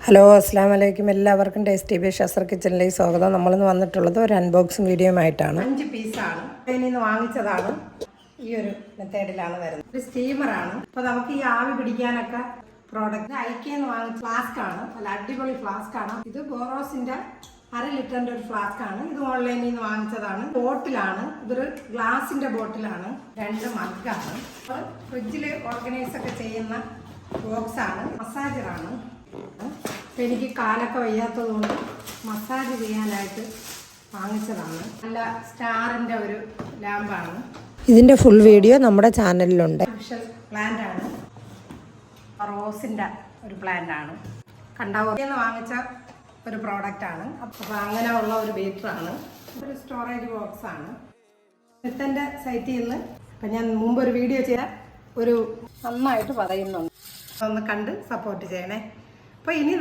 Hello അസ്സാം വലൈക്കും. എല്ലാവർക്കും ടേസ്റ്റി ബി ഷസർ കിച്ചണിലേക്ക് സ്വാഗതം. നമ്മളിന്ന് വന്നിട്ടുള്ളത് ഒരു അൺബോക്സിങ് വീഡിയോ ആയിട്ടാണ്. 5 പീസാണ് ഇതിൽ നിന്ന് വാങ്ങിച്ചതാണ്. ഈ ഒരു മെത്തേഡിലാണ് വരുന്നത്. ഒരു സ്റ്റീമറാണ്. അപ്പോൾ നമുക്ക് ഈ ആവി പിടിക്കാനൊക്കെ പ്രോഡക്റ്റ് ഐക്കേന്ന് വാങ്ങിച്ച ഫ്ലാസ്ക് ആണ്. നല്ല അടിപൊളി ഫ്ലാസ്ക് ആണ്. ഇത് ബോറോസിന്റെ 1/2 ലിറ്ററിന്റെ ഒരു ഫ്ലാസ്ക് ആണ്. ഇത് ഓൺലൈനിൽ നിന്ന് വാങ്ങിച്ചതാണ്. ബോട്ടിലാണ്. ഇതൊരു ഗ്ലാസിന്റെ ബോട്ടിലാണ്. 2 മഗ്ഗാണ്. അപ്പോൾ ഫ്രിഡ്ജിൽ ഓർഗനൈസ് ഒക്കെ ചെയ്യുന്ന ബോക്സ് ആണ്. മസാജറാണ്. എനിക്ക് കാലൊക്കെ വയ്യാത്തതുകൊണ്ട് മസാജ് ചെയ്യാനായിട്ട് വാങ്ങിച്ചതാണ്. നല്ല സ്റ്റാറിൻ്റെ ഒരു ലാമ്പാണ്. ഇതിൻ്റെ ഫുൾ വീഡിയോ നമ്മുടെ ചാനലിലുണ്ട്. ആർട്ടിഫിഷ്യൽ പ്ലാന്റ് ആണ്. റോസിൻ്റെ ഒരു പ്ലാന്റ് ആണ്. കണ്ടാവുന്ന വാങ്ങിച്ച ഒരു പ്രോഡക്റ്റ് ആണ്. അപ്പോൾ അങ്ങനെയുള്ള ഒരു ബീറ്ററാണ്. ഒരു സ്റ്റോറേജ് ബോക്സ് ആണ്. മിത്തൻ്റെ സൈറ്റിൽ നിന്ന് ഇപ്പം ഞാൻ മുമ്പ് ഒരു വീഡിയോ ചെയ്ത ഒരു നന്നായിട്ട് പറയുന്നുണ്ട്. ഒന്ന് കണ്ട് സപ്പോർട്ട് ചെയ്യണേ. അപ്പോൾ ഇനി